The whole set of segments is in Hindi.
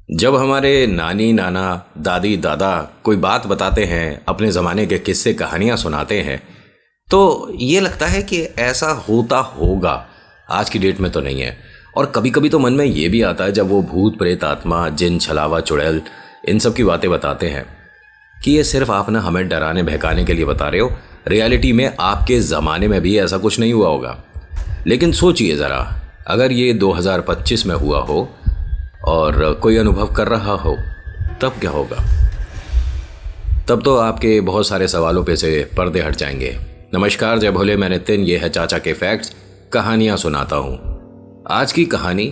जब हमारे नानी नाना दादी दादा कोई बात बताते हैं, अपने ज़माने के किस्से कहानियाँ सुनाते हैं, तो ये लगता है कि ऐसा होता होगा। आज की डेट में तो नहीं है। और कभी कभी तो मन में ये भी आता है जब वो भूत प्रेत आत्मा जिन छलावा चुड़ैल इन सब की बातें बताते हैं कि ये सिर्फ आप ना हमें डराने बहकाने के लिए बता रहे हो। रियलिटी में आपके ज़माने में भी ऐसा कुछ नहीं हुआ होगा। लेकिन सोचिए ज़रा, अगर ये 2025 में हुआ हो और कोई अनुभव कर रहा हो, तब क्या होगा? तब तो आपके बहुत सारे सवालों पे से पर्दे हट जाएंगे। नमस्कार, जय भोले, मैं नितिन, ये है चाचा के फैक्ट्स, कहानियाँ सुनाता हूँ। आज की कहानी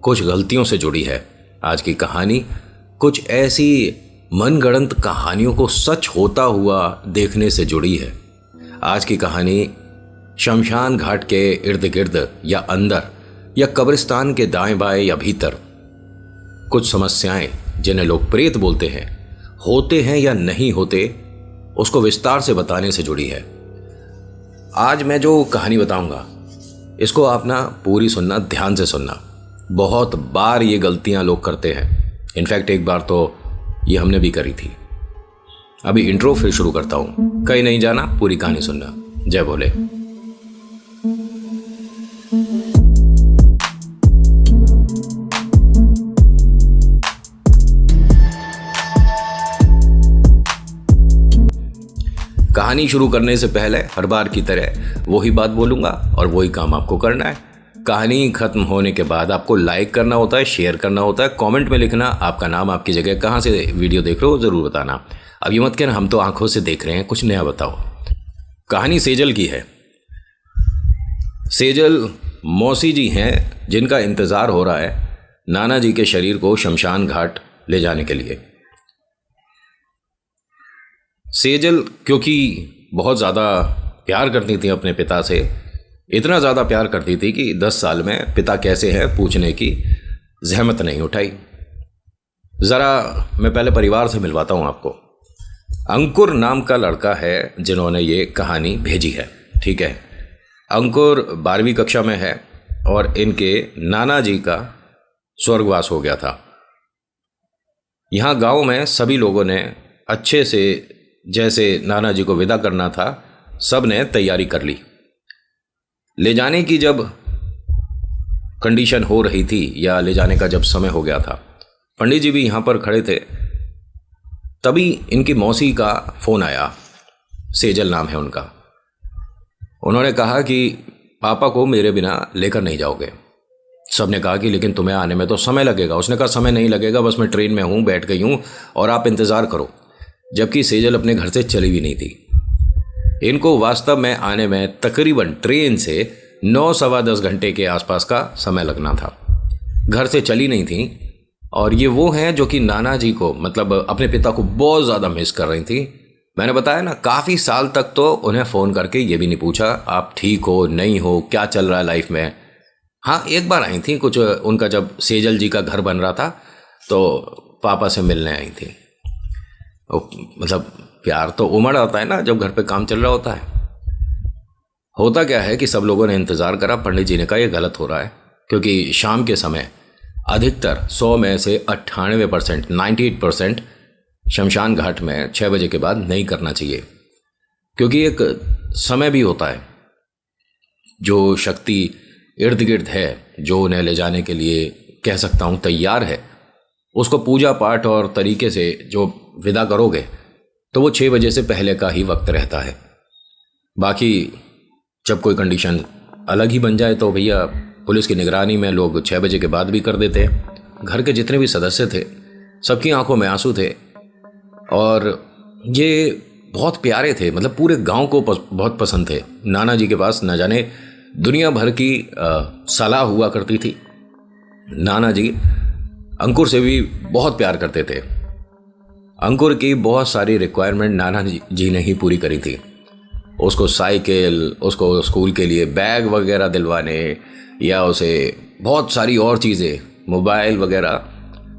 कुछ गलतियों से जुड़ी है। आज की कहानी कुछ ऐसी मनगढ़ंत कहानियों को सच होता हुआ देखने से जुड़ी है। आज की कहानी शमशान घाट के इर्द गिर्द या अंदर या कब्रिस्तान के दाएं बाएं या भीतर कुछ समस्याएं, जिन्हें लोग प्रेत बोलते हैं, होते हैं या नहीं होते, उसको विस्तार से बताने से जुड़ी है। आज मैं जो कहानी बताऊंगा इसको आप ना पूरी सुनना, ध्यान से सुनना। बहुत बार ये गलतियां लोग करते हैं। इनफैक्ट एक बार तो ये हमने भी करी थी। अभी इंट्रो फिर शुरू करता हूं, कहीं नहीं जाना, पूरी कहानी सुनना। जय भोले। कहानी शुरू करने से पहले हर बार की तरह वही बात बोलूंगा और वही काम आपको करना है। कहानी खत्म होने के बाद आपको लाइक करना होता है, शेयर करना होता है, कमेंट में लिखना आपका नाम, आपकी जगह, कहाँ से वीडियो देख रहे हो ज़रूर बताना। अब ये मत कहना हम तो आंखों से देख रहे हैं, कुछ नया बताओ। कहानी सेजल की है। सेजल मौसी जी हैं जिनका इंतज़ार हो रहा है नाना जी के शरीर को शमशान घाट ले जाने के लिए। सेजल क्योंकि बहुत ज़्यादा प्यार करती थी अपने पिता से, इतना ज़्यादा प्यार करती थी कि 10 साल में पिता कैसे हैं पूछने की जहमत नहीं उठाई। ज़रा मैं पहले परिवार से मिलवाता हूँ आपको। अंकुर नाम का लड़का है जिन्होंने ये कहानी भेजी है, ठीक है। अंकुर 12वीं कक्षा में है और इनके नाना जी का स्वर्गवास हो गया था। यहाँ गांव में सभी लोगों ने अच्छे से, जैसे नाना जी को विदा करना था, सब ने तैयारी कर ली। ले जाने की जब कंडीशन हो रही थी या ले जाने का जब समय हो गया था, पंडित जी भी यहाँ पर खड़े थे, तभी इनकी मौसी का फ़ोन आया। सेजल नाम है उनका। उन्होंने कहा कि पापा को मेरे बिना लेकर नहीं जाओगे। सब ने कहा कि लेकिन तुम्हें आने में तो समय लगेगा। उसने कहा समय नहीं लगेगा, बस मैं ट्रेन में हूँ, बैठ गई हूँ और आप इंतज़ार करो। जबकि सेजल अपने घर से चली भी नहीं थी। इनको वास्तव में आने में तकरीबन ट्रेन से 9 सवा 10 घंटे के आसपास का समय लगना था। घर से चली नहीं थी और ये वो हैं जो कि नाना जी को, मतलब अपने पिता को बहुत ज़्यादा मिस कर रही थी। मैंने बताया ना, काफ़ी साल तक तो उन्हें फ़ोन करके ये भी नहीं पूछा आप ठीक हो नहीं हो, क्या चल रहा है लाइफ में। हाँ, एक बार आई थी कुछ, उनका जब सेजल जी का घर बन रहा था तो पापा से मिलने आई थी। मतलब प्यार तो उमड़ आता है ना जब घर पे काम चल रहा होता है। होता क्या है कि सब लोगों ने इंतज़ार करा। पंडित जी ने कहा यह गलत हो रहा है, क्योंकि शाम के समय अधिकतर 100 में से 98%, 98% शमशान घाट में 6 बजे के बाद नहीं करना चाहिए। क्योंकि एक समय भी होता है, जो शक्ति इर्द गिर्द है, जो उन्हें ले जाने के लिए कह सकता हूँ तैयार है, उसको पूजा पाठ और तरीके से जो विदा करोगे तो वो 6 बजे से पहले का ही वक्त रहता है। बाकी जब कोई कंडीशन अलग ही बन जाए तो भैया पुलिस की निगरानी में लोग 6 बजे के बाद भी कर देते हैं। घर के जितने भी सदस्य थे सबकी आंखों में आंसू थे और ये बहुत प्यारे थे, मतलब पूरे गांव को बहुत पसंद थे। नाना जी के पास न जाने दुनिया भर की सलाह हुआ करती थी। नाना जी अंकुर से भी बहुत प्यार करते थे। अंकुर की बहुत सारी रिक्वायरमेंट नाना जी ने ही पूरी करी थी। उसको साइकिल, उसको स्कूल के लिए बैग वगैरह दिलवाने, या उसे बहुत सारी और चीज़ें, मोबाइल वगैरह,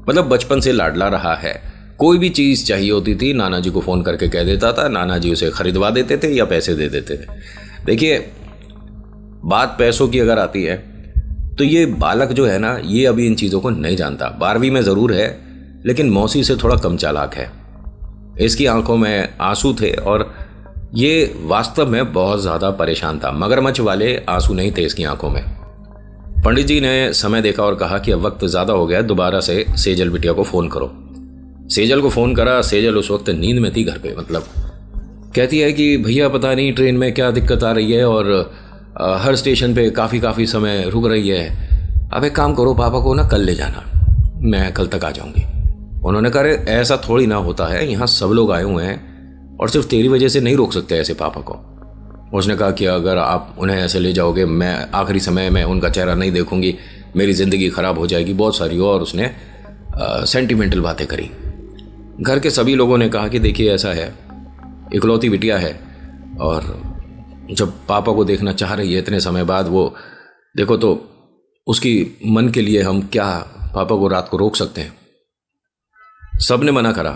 मतलब बचपन से लाडला रहा है। कोई भी चीज़ चाहिए होती थी नाना जी को फ़ोन करके कह देता था, नाना जी उसे ख़रीदवा देते थे या पैसे दे देते थे। देखिए, बात पैसों की अगर आती है तो ये बालक जो है ना, ये अभी इन चीज़ों को नहीं जानता। 12वीं में ज़रूर है लेकिन मौसी से थोड़ा कम चालाक है। इसकी आंखों में आंसू थे और ये वास्तव में बहुत ज़्यादा परेशान था। मगरमच्छ वाले आंसू नहीं थे इसकी आंखों में। पंडित जी ने समय देखा और कहा कि अब वक्त ज़्यादा हो गया, दोबारा से सेजल बिटिया को फ़ोन करो। सेजल को फ़ोन करा। सेजल उस वक्त नींद में थी घर पे। मतलब कहती है कि भैया पता नहीं ट्रेन में क्या दिक्कत आ रही है और हर स्टेशन पे काफ़ी समय रुक रही है। अब एक काम करो, पापा को ना कल ले जाना, मैं कल तक आ जाऊंगी। उन्होंने कहा ऐसा थोड़ी ना होता है, यहाँ सब लोग आए हुए हैं और सिर्फ तेरी वजह से नहीं रोक सकते ऐसे पापा को। उसने कहा कि अगर आप उन्हें ऐसे ले जाओगे, मैं आखिरी समय में उनका चेहरा नहीं देखूंगी, मेरी ज़िंदगी ख़राब हो जाएगी, बहुत सारी। और उसने सेंटिमेंटल बातें करी। घर के सभी लोगों ने कहा कि देखिए ऐसा है, इकलौती बिटिया है और जब पापा को देखना चाह रही है इतने समय बाद, वो देखो तो उसकी मन के लिए हम क्या पापा को रात को रोक सकते हैं। सब ने मना करा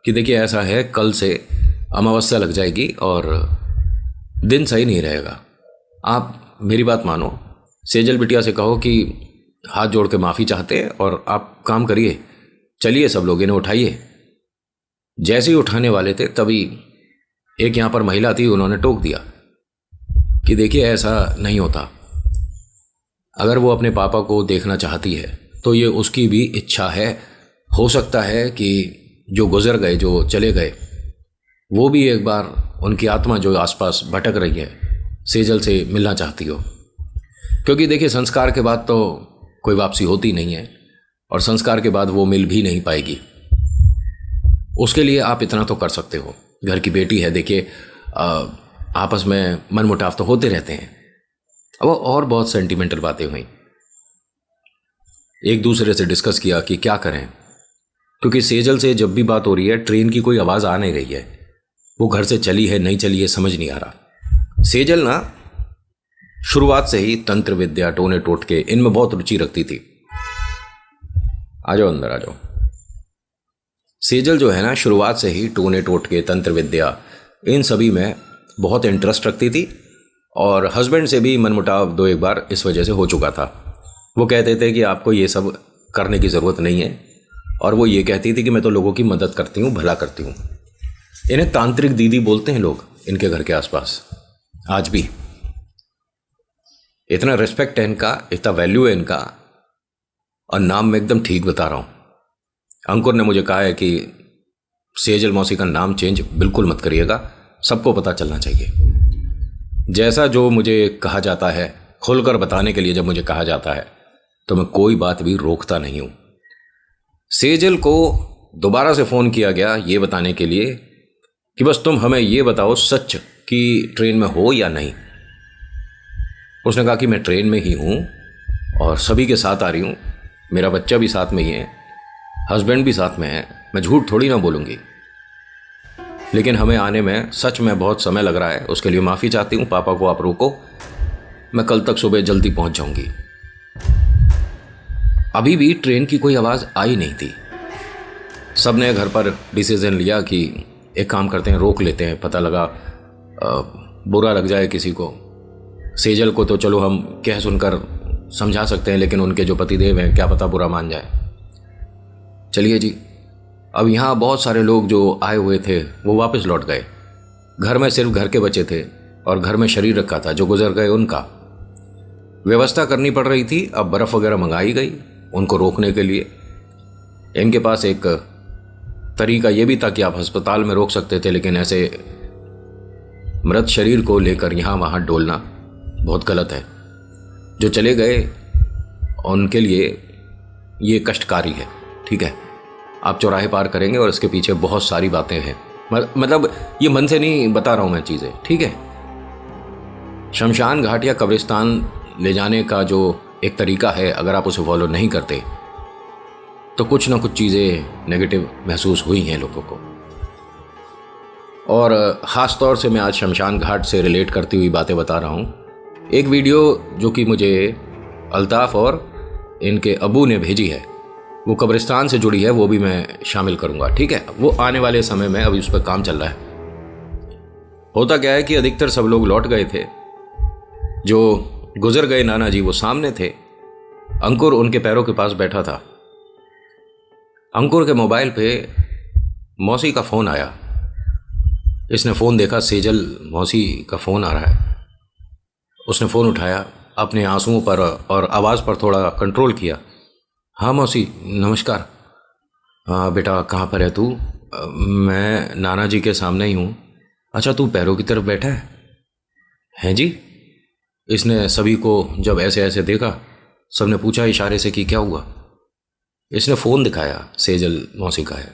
कि देखिए ऐसा है, कल से अमावस्या लग जाएगी और दिन सही नहीं रहेगा। आप मेरी बात मानो, सेजल बिटिया से कहो कि हाथ जोड़ के माफ़ी चाहते हैं और आप काम करिए, चलिए सब लोग इन्हें उठाइए। जैसे ही उठाने वाले थे तभी एक यहाँ पर महिला थी, उन्होंने टोक दिया कि देखिए ऐसा नहीं होता। अगर वो अपने पापा को देखना चाहती है तो ये उसकी भी इच्छा है। हो सकता है कि जो गुजर गए, जो चले गए, वो भी एक बार उनकी आत्मा जो आसपास भटक रही है सेजल से मिलना चाहती हो। क्योंकि देखिए संस्कार के बाद तो कोई वापसी होती नहीं है और संस्कार के बाद वो मिल भी नहीं पाएगी। उसके लिए आप इतना तो कर सकते हो, घर की बेटी है, देखिए आपस में मनमुटाव तो होते रहते हैं। अब और बहुत सेंटिमेंटल बातें हुई, एक दूसरे से डिस्कस किया कि क्या करें, क्योंकि सेजल से जब भी बात हो रही है ट्रेन की कोई आवाज़ आ नहीं रही है। वो घर से चली है नहीं चली है समझ नहीं आ रहा। सेजल ना शुरुआत से ही तंत्र विद्या, टोने टोटके, इनमें बहुत रुचि रखती थी। आ जाओ अंदर आ जाओ। सेजल जो है ना शुरुआत से ही टोने टोटके, तंत्र विद्या, इन सभी में बहुत इंटरेस्ट रखती थी और हस्बैंड से भी मनमुटाव दो एक बार इस वजह से हो चुका था। वो कहते थे कि आपको ये सब करने की ज़रूरत नहीं है और वो ये कहती थी कि मैं तो लोगों की मदद करती हूँ, भला करती हूँ। इन्हें तांत्रिक दीदी बोलते हैं लोग इनके घर के आसपास आज भी। इतना रिस्पेक्ट है इनका, इतना वैल्यू है इनका, और नाम मैं एकदम ठीक बता रहा हूँ। अंकुर ने मुझे कहा है कि सेजल मौसी का नाम चेंज बिल्कुल मत करिएगा, सबको पता चलना चाहिए। जैसा जो मुझे कहा जाता है, खुलकर बताने के लिए जब मुझे कहा जाता है तो मैं कोई बात भी रोकता नहीं हूँ। सेजल को दोबारा से फ़ोन किया गया ये बताने के लिए कि बस तुम हमें ये बताओ सच कि ट्रेन में हो या नहीं। उसने कहा कि मैं ट्रेन में ही हूँ और सभी के साथ आ रही हूँ, मेरा बच्चा भी साथ में ही है, हस्बैंड भी साथ में है, मैं झूठ थोड़ी ना बोलूँगी, लेकिन हमें आने में सच में बहुत समय लग रहा है, उसके लिए माफ़ी चाहती हूँ। पापा को आप रोको, मैं कल तक सुबह जल्दी पहुँच जाऊँगी। अभी भी ट्रेन की कोई आवाज़ आई नहीं थी। सब ने घर पर डिसीजन लिया कि एक काम करते हैं, रोक लेते हैं, पता लगा बुरा लग जाए किसी को। सेजल को तो चलो हम कह सुनकर समझा सकते हैं, लेकिन उनके जो पतिदेव हैं क्या पता बुरा मान जाए। चलिए जी, अब यहाँ बहुत सारे लोग जो आए हुए थे वो वापस लौट गए। घर में सिर्फ घर के बच्चे थे और घर में शरीर रखा था, जो गुजर गए उनका व्यवस्था करनी पड़ रही थी। अब बर्फ़ वगैरह मंगाई गई उनको रोकने के लिए। इनके पास एक तरीका ये भी था कि आप अस्पताल में रोक सकते थे, लेकिन ऐसे मृत शरीर को लेकर यहाँ वहाँ डोलना बहुत गलत है। जो चले गए उनके लिए ये कष्टकारी है, ठीक है। आप चौराहे पार करेंगे और इसके पीछे बहुत सारी बातें हैं, मतलब ये मन से नहीं बता रहा हूँ मैं चीज़ें, ठीक है। शमशान घाट या कब्रिस्तान ले जाने का जो एक तरीका है, अगर आप उसे फॉलो नहीं करते तो कुछ ना कुछ चीज़ें नेगेटिव महसूस हुई हैं लोगों को। और ख़ास तौर से मैं आज शमशान घाट से रिलेट करती हुई बातें बता रहा हूँ। एक वीडियो जो कि मुझे अल्ताफ़ और इनके अबू ने भेजी है, वो कब्रिस्तान से जुड़ी है, वो भी मैं शामिल करूँगा, ठीक है। वो आने वाले समय में अभी उस पर काम चल रहा है। होता क्या है कि अधिकतर सब लोग लौट गए थे, जो गुजर गए नाना जी वो सामने थे, अंकुर उनके पैरों के पास बैठा था। अंकुर के मोबाइल पे मौसी का फ़ोन आया। इसने फ़ोन देखा, सेजल मौसी का फ़ोन आ रहा है। उसने फ़ोन उठाया, अपने आंसुओं पर और आवाज़ पर थोड़ा कंट्रोल किया। हाँ मौसी, नमस्कार। हाँ बेटा, कहाँ पर है तू? मैं नाना जी के सामने ही हूँ। अच्छा, तू पैरों की तरफ बैठा है? हैं जी? इसने सभी को जब ऐसे ऐसे देखा, सबने पूछा इशारे से कि क्या हुआ। इसने फ़ोन दिखाया, सेजल मौसी का है।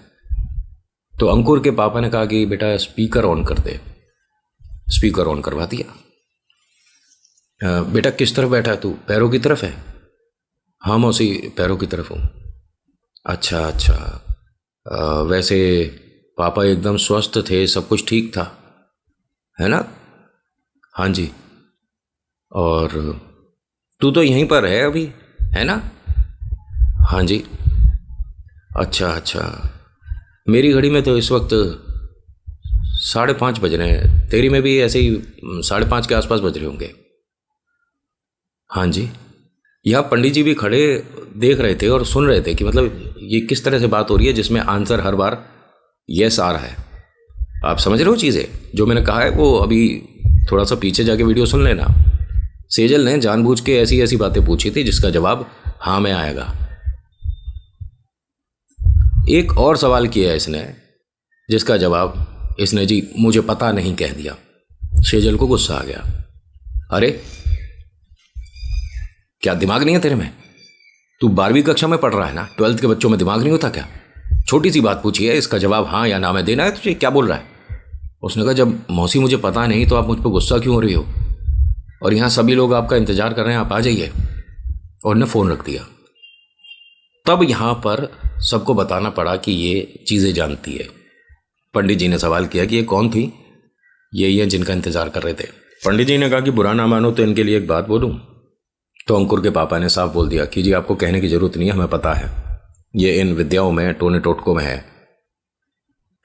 तो अंकुर के पापा ने कहा कि बेटा स्पीकर ऑन कर दे। स्पीकर ऑन करवा दिया। बेटा किस तरफ बैठा है तू? पैरों की तरफ है? हाँ मौसी, पैरों की तरफ हूँ। अच्छा अच्छा। वैसे पापा एकदम स्वस्थ थे, सब कुछ ठीक था, है ना? हाँ जी। और तू तो यहीं पर है अभी, है ना? हाँ जी। अच्छा अच्छा। मेरी घड़ी में तो इस वक्त 5:30 बज रहे हैं। तेरी में भी ऐसे ही 5:30 के आसपास बज रहे होंगे। हाँ जी। यहाँ पंडित जी भी खड़े देख रहे थे और सुन रहे थे कि मतलब ये किस तरह से बात हो रही है जिसमें आंसर हर बार यस आ रहा है। आप समझ रहे हो चीज़ें? जो मैंने कहा है वो अभी थोड़ा सा पीछे जाके वीडियो सुन लेना। सेजल ने जानबूझ के ऐसी ऐसी बातें पूछी थी जिसका जवाब हाँ में आएगा। एक और सवाल किया इसने जिसका जवाब इसने जी मुझे पता नहीं कह दिया। सेजल को गुस्सा आ गया। अरे क्या दिमाग नहीं है तेरे में? तू 12वीं कक्षा में पढ़ रहा है ना? 12th के बच्चों में दिमाग नहीं होता क्या? छोटी सी बात पूछी है, इसका जवाब हाँ या ना में देना है तुझे। क्या बोल रहा है? उसने कहा जब मौसी मुझे पता नहीं तो आप मुझ पर गुस्सा क्यों हो रही हो? और यहाँ सभी लोग आपका इंतजार कर रहे हैं, आप आ जाइए। और ने फ़ोन रख दिया। तब यहाँ पर सबको बताना पड़ा कि ये चीज़ें जानती है। पंडित जी ने सवाल किया कि ये कौन थी? ये हैं जिनका इंतजार कर रहे थे। पंडित जी ने कहा कि बुरा ना मानो तो इनके लिए एक बात बोलूं। तो अंकुर के पापा ने साफ बोल दिया कि जी आपको कहने की जरूरत नहीं है, हमें पता है, ये इन विद्याओं में टोने टोटकों में है।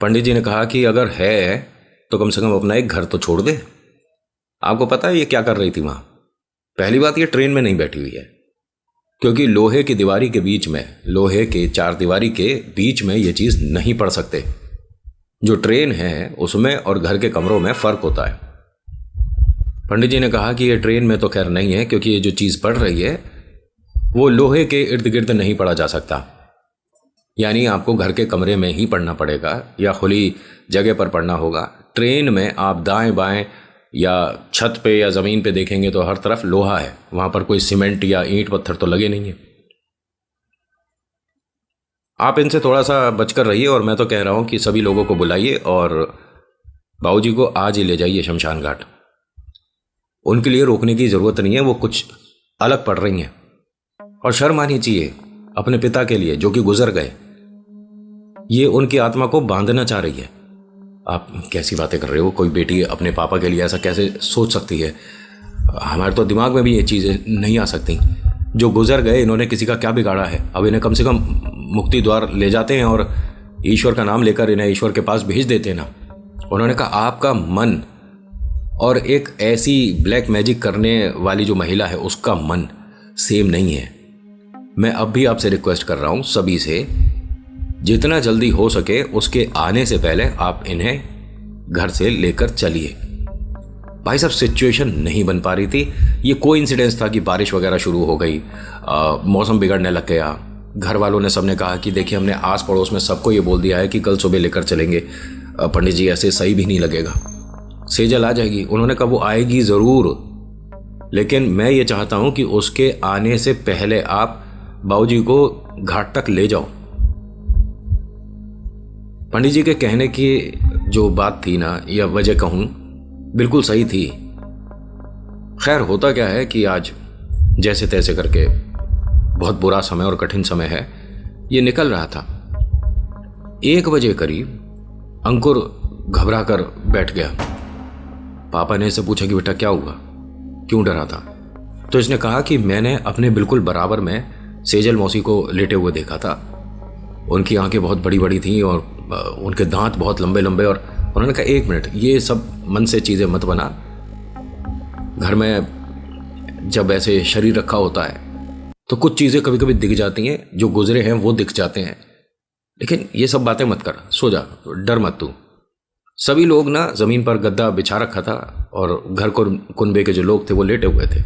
पंडित जी ने कहा कि अगर है तो कम से कम अपना एक घर तो छोड़ दे। आपको पता है ये क्या कर रही थी वहाँ? पहली बात, ये ट्रेन में नहीं बैठी हुई है, क्योंकि लोहे की दीवारी के बीच में, लोहे के 4 दीवारी के बीच में ये चीज़ नहीं पढ़ सकते। जो ट्रेन है उसमें और घर के कमरों में फ़र्क होता है। पंडित जी ने कहा कि ये ट्रेन में तो खैर नहीं है, क्योंकि ये जो चीज़ पढ़ रही है वो लोहे के इर्द गिर्द नहीं पढ़ा जा सकता। यानी आपको घर के कमरे में ही पढ़ना पड़ेगा या खुली जगह पर पढ़ना होगा। ट्रेन में आप दाएं बाएं या छत पे या ज़मीन पे देखेंगे तो हर तरफ लोहा है, वहाँ पर कोई सीमेंट या ईंट पत्थर तो लगे नहीं है। आप इनसे थोड़ा सा बचकर रहिए और मैं तो कह रहा हूँ कि सभी लोगों को बुलाइए और बाबूजी को आज ही ले जाइए शमशान घाट। उनके लिए रोकने की ज़रूरत नहीं है, वो कुछ अलग पढ़ रही हैं और शर्म आनी चाहिए अपने पिता के लिए जो कि गुजर गए। ये उनकी आत्मा को बांधना चाह रही है। आप कैसी बातें कर रहे हो? कोई बेटी अपने पापा के लिए ऐसा कैसे सोच सकती है? हमारे तो दिमाग में भी ये चीज़ें नहीं आ सकती। जो गुजर गए इन्होंने किसी का क्या बिगाड़ा है? अब इन्हें कम से कम मुक्ति द्वार ले जाते हैं और ईश्वर का नाम लेकर इन्हें ईश्वर के पास भेज देते हैं ना। उन्होंने कहा आपका मन और एक ऐसी ब्लैक मैजिक करने वाली जो महिला है उसका मन सेम नहीं है। मैं अब भी आपसे रिक्वेस्ट कर रहा हूं सभी से, जितना जल्दी हो सके उसके आने से पहले आप इन्हें घर से लेकर चलिए। भाई साहब सिचुएशन नहीं बन पा रही थी। ये कोई इंसिडेंस था कि बारिश वगैरह शुरू हो गई, मौसम बिगड़ने लग गया। घर वालों ने सबने कहा कि देखिए हमने आस पड़ोस में सबको ये बोल दिया है कि कल सुबह लेकर चलेंगे। पंडित जी ऐसे सही भी नहीं लगेगा, सेजल आ जाएगी। उन्होंने कहा वो आएगी ज़रूर, लेकिन मैं ये चाहता हूं कि उसके आने से पहले आप बाबूजी को घाट तक ले जाओ। पंडित जी के कहने की जो बात थी ना, या वजह कहूं, बिल्कुल सही थी। खैर होता क्या है कि आज जैसे तैसे करके बहुत बुरा समय और कठिन समय है, ये निकल रहा था। 1 बजे करीब अंकुर घबरा कर बैठ गया। पापा ने इससे पूछा कि बेटा क्या हुआ, क्यों डरा था? तो इसने कहा कि मैंने अपने बिल्कुल बराबर में सेजल मौसी को लेटे हुए देखा था। उनकी आंखें बहुत बड़ी बड़ी थीं और उनके दांत बहुत लंबे लंबे। और उन्होंने कहा 1 मिनट, ये सब मन से चीज़ें मत बना। घर में जब ऐसे शरीर रखा होता है तो कुछ चीज़ें कभी कभी दिख जाती हैं, जो गुजरे हैं वो दिख जाते हैं। लेकिन ये सब बातें मत कर, सो जा, डर मत तू। सभी लोग ना जमीन पर गद्दा बिछा रखा था और घर को कुनबे के जो लोग थे वो लेटे हुए थे।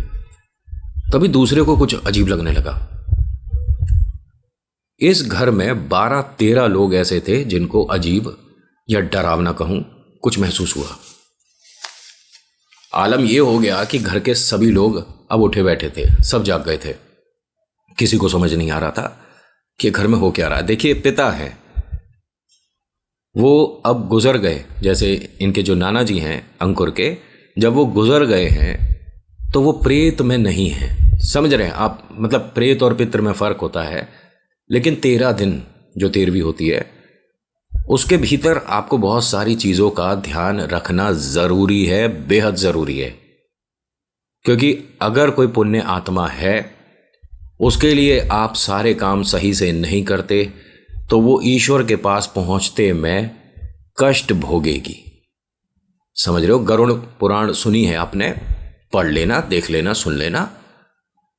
तभी दूसरे को कुछ अजीब लगने लगा। इस घर में 12-13 लोग ऐसे थे जिनको अजीब या डरावना कहूं कुछ महसूस हुआ। आलम यह हो गया कि घर के सभी लोग अब उठे बैठे थे, सब जाग गए थे। किसी को समझ नहीं आ रहा था कि घर में हो क्या रहा है। देखिए, पिता है वो अब गुजर गए, जैसे इनके जो नाना जी हैं अंकुर के, जब वो गुजर गए हैं तो वो प्रेत में नहीं है। समझ रहे हैं आप? मतलब प्रेत और पितृ में फर्क होता है। लेकिन 13 दिन जो 13वीं होती है उसके भीतर आपको बहुत सारी चीज़ों का ध्यान रखना ज़रूरी है, बेहद ज़रूरी है। क्योंकि अगर कोई पुण्य आत्मा है, उसके लिए आप सारे काम सही से नहीं करते तो वो ईश्वर के पास पहुंचते में कष्ट भोगेगी। समझ रहे हो? गरुड़ पुराण सुनी है आपने? पढ़ लेना, देख लेना, सुन लेना,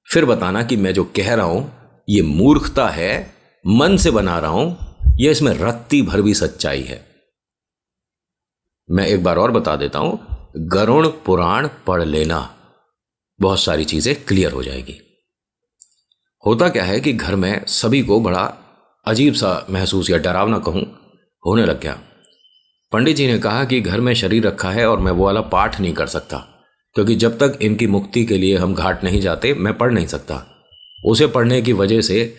फिर बताना कि मैं जो कह रहा हूं ये मूर्खता है, मन से बना रहा हूं, यह इसमें रत्ती भर भी सच्चाई है। मैं एक बार और बता देता हूं, गरुड़ पुराण पढ़ लेना, बहुत सारी चीजें क्लियर हो जाएगी। होता क्या है कि घर में सभी को बड़ा अजीब सा महसूस या डरावना कहूं होने लग गया। पंडित जी ने कहा कि घर में शरीर रखा है और मैं वो वाला पाठ नहीं कर सकता, क्योंकि जब तक इनकी मुक्ति के लिए हम घाट नहीं जाते मैं पढ़ नहीं सकता। उसे पढ़ने की वजह से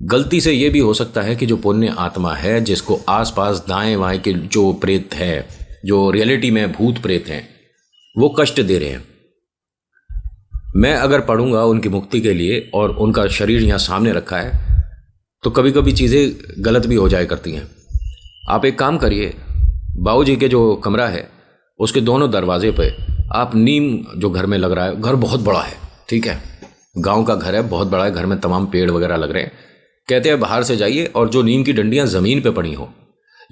गलती से ये भी हो सकता है कि जो पुण्य आत्मा है, जिसको आसपास दाएं बाएं के जो प्रेत है, जो रियलिटी में भूत प्रेत हैं, वो कष्ट दे रहे हैं। मैं अगर पढ़ूंगा उनकी मुक्ति के लिए और उनका शरीर यहाँ सामने रखा है तो कभी कभी चीज़ें गलत भी हो जाया करती हैं। आप एक काम करिए, बाबूजी के जो कमरा है उसके दोनों दरवाजे पे आप नीम जो घर में लग रहा है, घर बहुत बड़ा है, ठीक है, गांव का घर है, बहुत बड़ा है, घर में तमाम पेड़ वगैरह लग रहे हैं। कहते हैं बाहर से जाइए और जो नीम की डंडियां ज़मीन पे पड़ी हो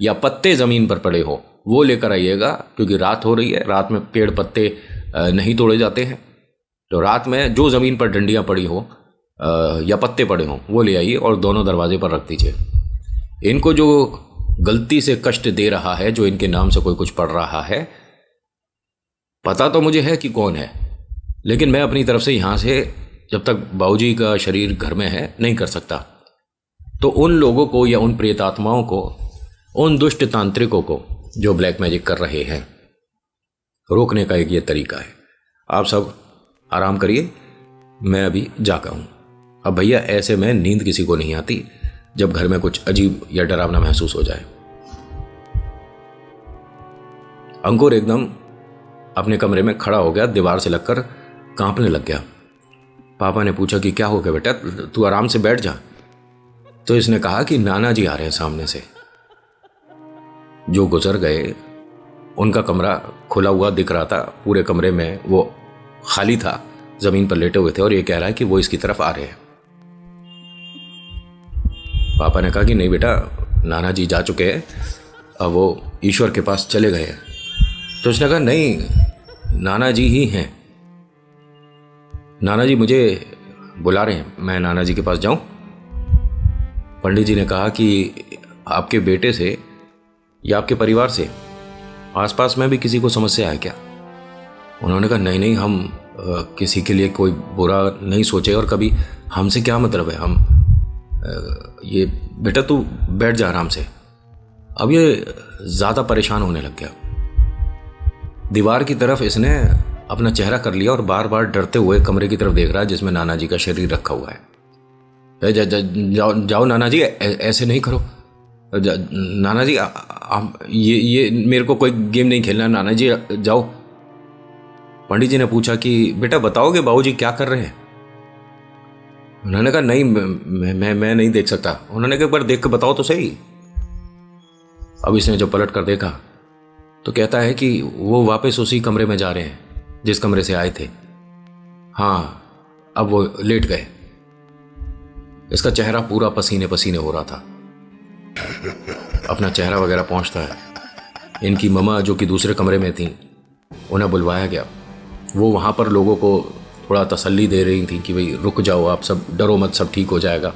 या पत्ते ज़मीन पर पड़े हो वो लेकर आइएगा, क्योंकि रात हो रही है, रात में पेड़ पत्ते नहीं तोड़े जाते हैं। तो रात में जो ज़मीन पर डंडियां पड़ी हो या पत्ते पड़े हों वो ले आइए और दोनों दरवाजे पर रख दीजिए। इनको जो गलती से कष्ट दे रहा है, जो इनके नाम से कोई कुछ पढ़ रहा है, पता तो मुझे है कि कौन है, लेकिन मैं अपनी तरफ से यहाँ से जब तक बाबूजी का शरीर घर में है नहीं कर सकता। तो उन लोगों को या उन प्रेतात्माओं को, उन दुष्ट तांत्रिकों को जो ब्लैक मैजिक कर रहे हैं, रोकने का एक ये तरीका है। आप सब आराम करिए, मैं अभी जागा हूँ। अब भैया ऐसे में नींद किसी को नहीं आती जब घर में कुछ अजीब या डरावना महसूस हो जाए। अंकुर एकदम अपने कमरे में खड़ा हो गया, दीवार से लगकर कांपने लग गया। पापा ने पूछा कि क्या हो गया बेटा, तू आराम से बैठ जा। तो इसने कहा कि नाना जी आ रहे हैं सामने से, जो गुजर गए। उनका कमरा खुला हुआ दिख रहा था, पूरे कमरे में वो खाली था, जमीन पर लेटे हुए थे और ये कह रहा है कि वो इसकी तरफ आ रहे हैं। पापा ने कहा कि नहीं बेटा, नाना जी जा चुके हैं, अब वो ईश्वर के पास चले गए हैं। तो उसने कहा नहीं, नाना जी ही हैं, नाना जी मुझे बुला रहे हैं, मैं नाना जी के पास जाऊं। पंडित जी ने कहा कि आपके बेटे से या आपके परिवार से आसपास में भी किसी को समस्या है क्या? उन्होंने कहा नहीं नहीं, हम किसी के लिए कोई बुरा नहीं सोचे और कभी हमसे क्या मतलब है, हम ये बेटा तू बैठ जा आराम से। अब ये ज़्यादा परेशान होने लग गया। दीवार की तरफ इसने अपना चेहरा कर लिया और बार बार डरते हुए कमरे की तरफ देख रहा है जिसमें नाना जी का शरीर रखा हुआ है। जाओ जाओ नाना जी, ऐसे नहीं करो नाना जी, आप ये मेरे को कोई गेम नहीं खेलना, नाना जी जाओ। पंडित जी ने पूछा कि बेटा बताओगे बाबूजी क्या कर रहे हैं? उन्होंने कहा नहीं, मैं नहीं देख सकता। उन्होंने कहा एक बार देख के बताओ तो सही। अब इसने जब पलट कर देखा तो कहता है कि वो वापस उसी कमरे में जा रहे हैं जिस कमरे से आए थे। हाँ, अब वो लेट गए। इसका चेहरा पूरा पसीने पसीने हो रहा था। अपना चेहरा वगैरह पहुंचता है। इनकी मम्मा जो कि दूसरे कमरे में थी, उन्हें बुलवाया गया। वो वहाँ पर लोगों को थोड़ा तसल्ली दे रही थी कि भाई रुक जाओ, आप सब डरो मत, सब ठीक हो जाएगा।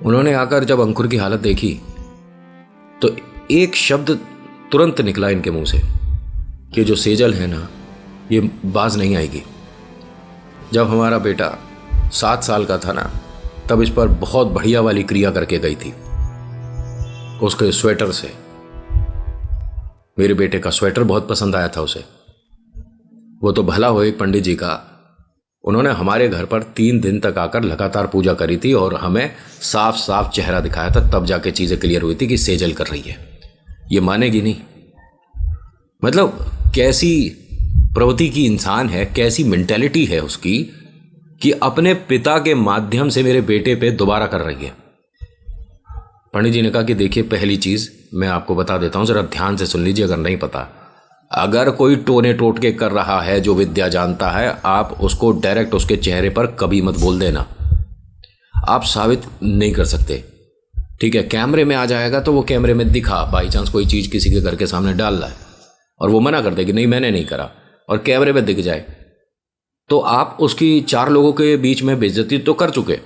उन्होंने आकर जब अंकुर की हालत देखी तो एक शब्द तुरंत निकला इनके मुंह से कि जो सेजल है ना, ये बाज नहीं आएगी। जब हमारा बेटा 7 साल का था ना, तब इस पर बहुत बढ़िया वाली क्रिया करके गई थी। उसके स्वेटर से, मेरे बेटे का स्वेटर बहुत पसंद आया था उसे। वो तो भला हो एक पंडित जी का, उन्होंने हमारे घर पर 3 दिन तक आकर लगातार पूजा करी थी और हमें साफ साफ चेहरा दिखाया था, तब जाके चीजें क्लियर हुई थी कि सेजल कर रही है। ये मानेगी नहीं। मतलब कैसी प्रवृत्ति की इंसान है, कैसी मेंटेलिटी है उसकी कि अपने पिता के माध्यम से मेरे बेटे पे दोबारा कर रही है। पंडित जी ने कहा कि देखिए, पहली चीज मैं आपको बता देता हूं, जरा ध्यान से सुन लीजिए। अगर नहीं पता, अगर कोई टोने टोटके कर रहा है जो विद्या जानता है, आप उसको डायरेक्ट उसके चेहरे पर कभी मत बोल देना। आप साबित नहीं कर सकते, ठीक है। कैमरे में आ जाएगा तो वो कैमरे में दिखा, बाई चांस कोई चीज किसी के घर के सामने डाल रहा है और वो मना कर दे कि नहीं मैंने नहीं करा, और कैमरे में दिख जाए, तो आप उसकी 4 लोगों के बीच में बेइज्जती तो कर चुके,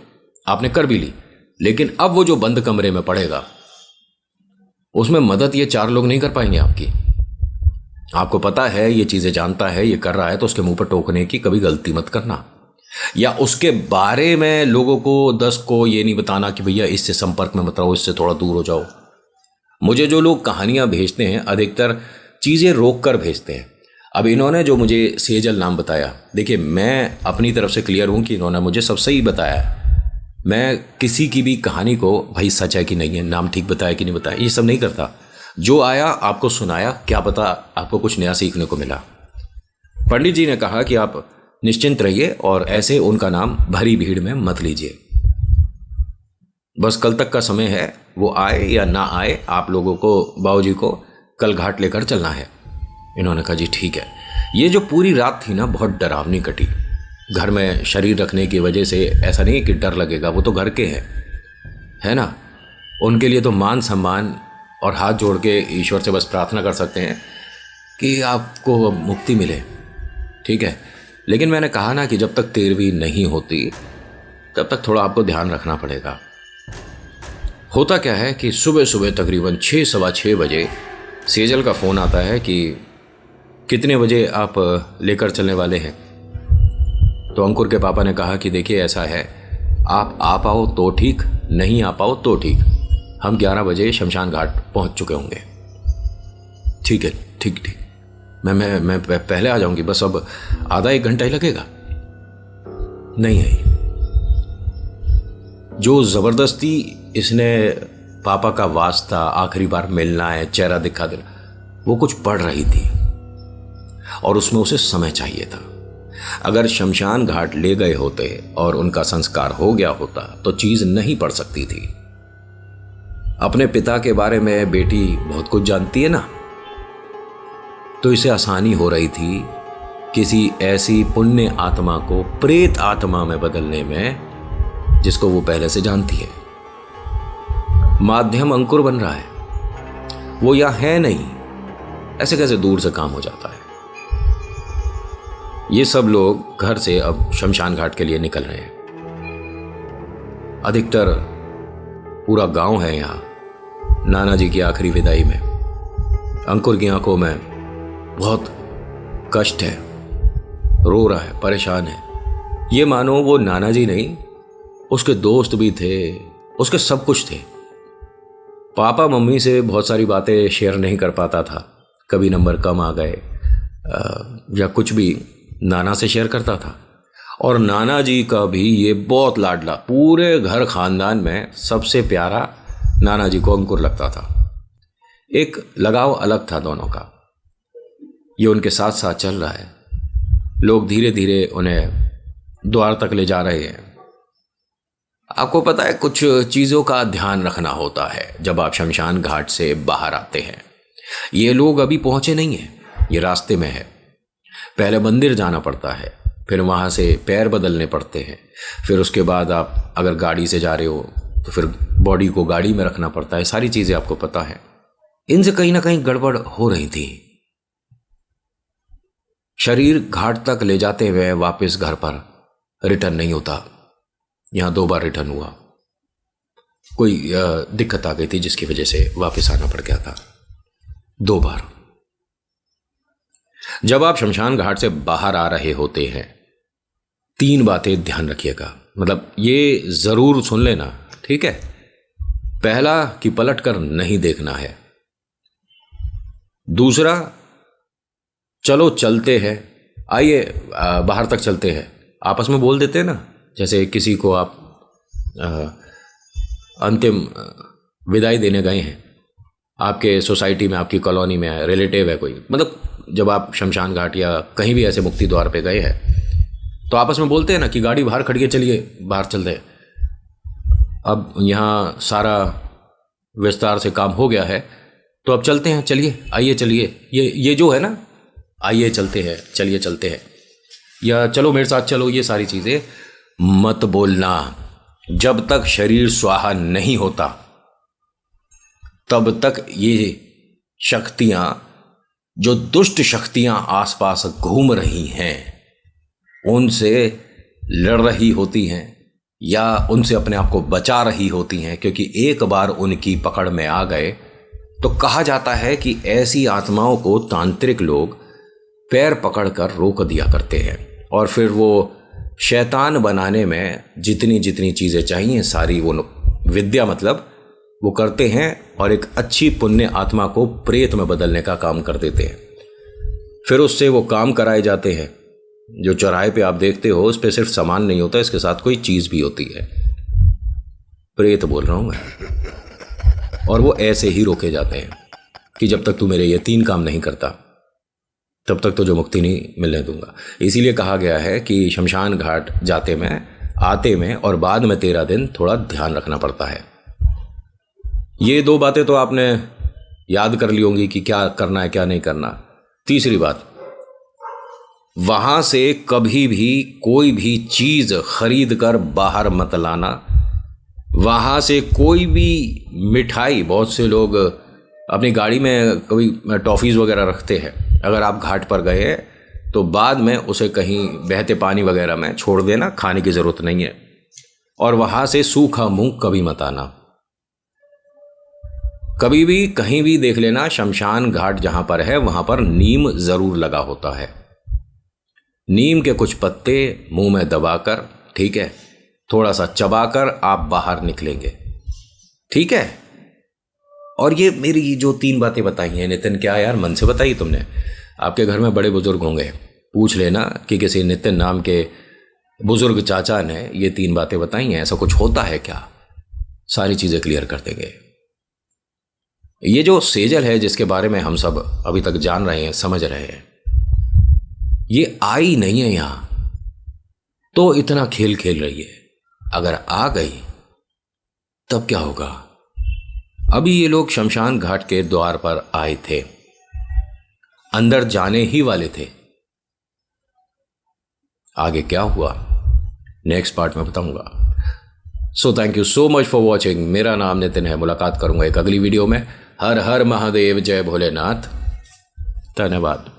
आपने कर भी ली। लेकिन अब वो जो बंद कमरे में पड़ेगा, उसमें मदद ये 4 लोग नहीं कर पाएंगे आपकी। आपको पता है ये चीजें जानता है, ये कर रहा है, तो उसके मुंह पर टोकने की कभी गलती मत करना, या उसके बारे में लोगों को 10 को ये नहीं बताना कि भैया इससे संपर्क में मत रहो, इससे थोड़ा दूर हो जाओ। मुझे जो लोग कहानियां भेजते हैं, अधिकतर चीजें रोक कर भेजते हैं। अब इन्होंने जो मुझे सेजल नाम बताया, देखिए मैं अपनी तरफ से क्लियर हूं कि इन्होंने मुझे सब सही बताया है। मैं किसी की भी कहानी को भाई सच है कि नहीं है, नाम ठीक बताया कि नहीं बताया, ये सब नहीं करता। जो आया आपको सुनाया, क्या पता आपको कुछ नया सीखने को मिला। पंडित जी ने कहा कि आप निश्चिंत रहिए और ऐसे उनका नाम भरी भीड़ में मत लीजिए। बस कल तक का समय है, वो आए या ना आए, आप लोगों को, बाबूजी को कल घाट लेकर चलना है। इन्होंने कहा जी ठीक है। ये जो पूरी रात थी ना, बहुत डरावनी कटी। घर में शरीर रखने की वजह से ऐसा नहीं है कि डर लगेगा, वो तो घर के हैं, है ना। उनके लिए तो मान सम्मान और हाथ जोड़ के ईश्वर से बस प्रार्थना कर सकते हैं कि आपको मुक्ति मिले, ठीक है। लेकिन मैंने कहा ना कि जब तक 13वीं नहीं होती तब तक थोड़ा आपको ध्यान रखना पड़ेगा। होता क्या है कि सुबह सुबह तकरीबन 6 सवा 6 बजे सेजल का फ़ोन आता है कि कितने बजे आप लेकर चलने वाले हैं। तो अंकुर के पापा ने कहा कि देखिए ऐसा है, आप आ पाओ तो ठीक, नहीं आ पाओ तो ठीक, हम 11 बजे शमशान घाट पहुंच चुके होंगे। ठीक है, ठीक ठीक, मैं पहले आ जाऊंगी, बस अब आधा 1 घंटा ही लगेगा। नहीं आई। जो जबरदस्ती इसने पापा का वास्ता, आखिरी बार मिलना है, चेहरा दिखा देना, वो कुछ पढ़ रही थी और उसमें उसे समय चाहिए था। अगर शमशान घाट ले गए होते और उनका संस्कार हो गया होता तो चीज नहीं पढ़ सकती थी। अपने पिता के बारे में बेटी बहुत कुछ जानती है ना, तो इसे आसानी हो रही थी किसी ऐसी पुण्य आत्मा को प्रेत आत्मा में बदलने में जिसको वो पहले से जानती है। माध्यम अंकुर बन रहा है, वो यहां है नहीं, ऐसे कैसे दूर से काम हो जाता है। ये सब लोग घर से अब शमशान घाट के लिए निकल रहे हैं। अधिकतर पूरा गांव है यहां, नाना जी की आखिरी विदाई में। अंकुर की आंखों में बहुत कष्ट है, रो रहा है, परेशान है। ये मानो वो नाना जी नहीं, उसके दोस्त भी थे, उसके सब कुछ थे। पापा मम्मी से बहुत सारी बातें शेयर नहीं कर पाता था, कभी नंबर कम आ गए या कुछ भी नाना से शेयर करता था। और नाना जी का भी ये बहुत लाडला, पूरे घर खानदान में सबसे प्यारा नाना जी को अंकुर लगता था। एक लगाव अलग था दोनों का। ये उनके साथ साथ चल रहा है। लोग धीरे धीरे उन्हें द्वार तक ले जा रहे हैं। आपको पता है कुछ चीज़ों का ध्यान रखना होता है जब आप शमशान घाट से बाहर आते हैं। ये लोग अभी पहुंचे नहीं हैं, ये रास्ते में है। पहले मंदिर जाना पड़ता है, फिर वहाँ से पैर बदलने पड़ते हैं, फिर उसके बाद आप अगर गाड़ी से जा रहे हो तो फिर बॉडी को गाड़ी में रखना पड़ता है। सारी चीज़ें आपको पता है। इनसे कहीं ना कहीं गड़बड़ हो रही थी। शरीर घाट तक ले जाते हुए वापस घर पर रिटर्न नहीं होता। यहां 2 बार रिटर्न हुआ। कोई दिक्कत आ गई थी जिसकी वजह से वापस आना पड़ गया था 2 बार। जब आप शमशान घाट से बाहर आ रहे होते हैं 3 बातें ध्यान रखिएगा, मतलब ये जरूर सुन लेना, ठीक है। पहला कि पलट कर नहीं देखना है। दूसरा, चलो चलते हैं, आइए बाहर तक चलते हैं, आपस में बोल देते हैं ना, जैसे किसी को आप अंतिम विदाई देने गए हैं, आपके सोसाइटी में, आपकी कॉलोनी में रिलेटिव है कोई, मतलब जब आप शमशान घाट या कहीं भी ऐसे मुक्ति द्वार पे गए हैं तो आपस में बोलते हैं ना कि गाड़ी बाहर खड़ी है, चलिए बाहर चलते हैं। अब यहाँ सारा विस्तार से काम हो गया है तो अब चलते हैं, चलिए, आइए चलिए, ये जो है ना, आइए चलते हैं, चलिए चलते हैं, या चलो मेरे साथ चलो, ये सारी चीज़ें मत बोलना। जब तक शरीर स्वाहा नहीं होता तब तक ये शक्तियाँ, जो दुष्ट शक्तियाँ आसपास घूम रही हैं, उनसे लड़ रही होती हैं या उनसे अपने आप को बचा रही होती हैं, क्योंकि एक बार उनकी पकड़ में आ गए तो कहा जाता है कि ऐसी आत्माओं को तांत्रिक लोग पैर पकड़कर रोक दिया करते हैं और फिर वो शैतान बनाने में जितनी जितनी चीज़ें चाहिए सारी वो विद्या, मतलब वो करते हैं और एक अच्छी पुण्य आत्मा को प्रेत में बदलने का काम कर देते हैं। फिर उससे वो काम कराए जाते हैं। जो चौराहे पे आप देखते हो उस पर सिर्फ सामान नहीं होता, इसके साथ कोई चीज़ भी होती है, प्रेत बोल रहा हूँ मैं। और वो ऐसे ही रोके जाते हैं कि जब तक तू मेरे ये 3 काम नहीं करता तब तक तो जो मुक्ति नहीं मिलने दूंगा। इसीलिए कहा गया है कि शमशान घाट जाते में, आते में और बाद में 13 दिन थोड़ा ध्यान रखना पड़ता है। ये 2 बातें तो आपने याद कर ली होंगी कि क्या करना है क्या नहीं करना। तीसरी बात, वहां से कभी भी कोई भी चीज खरीद कर बाहर मत लाना। वहां से कोई भी मिठाई, बहुत से लोग अपनी गाड़ी में कभी टॉफ़ीज़ वगैरह रखते हैं, अगर आप घाट पर गए तो बाद में उसे कहीं बहते पानी वगैरह में छोड़ देना, खाने की ज़रूरत नहीं है। और वहाँ से सूखा मुंह कभी मत आना। कभी भी कहीं भी देख लेना, शमशान घाट जहाँ पर है वहाँ पर नीम ज़रूर लगा होता है। नीम के कुछ पत्ते मुंह में दबाकर, ठीक है, थोड़ा सा चबाकर आप बाहर निकलेंगे, ठीक है। और ये मेरी जो 3 बातें बताई हैं नितिन, क्या यार मन से बताई तुमने? आपके घर में बड़े बुजुर्ग होंगे, पूछ लेना कि किसी नितिन नाम के बुजुर्ग चाचा ने ये 3 बातें बताई हैं, ऐसा कुछ होता है क्या? सारी चीज़ें क्लियर कर देंगे। ये जो सेजल है जिसके बारे में हम सब अभी तक जान रहे हैं, समझ रहे हैं, ये आई नहीं है यहाँ तो इतना खेल खेल रही है। अगर आ गई तब क्या होगा? अभी ये लोग शमशान घाट के द्वार पर आए थे, अंदर जाने ही वाले थे। आगे क्या हुआ नेक्स्ट पार्ट में बताऊंगा। So thank you so much for watching. मेरा नाम नितिन है। मुलाकात करूंगा एक अगली वीडियो में। हर हर महादेव, जय भोलेनाथ। धन्यवाद।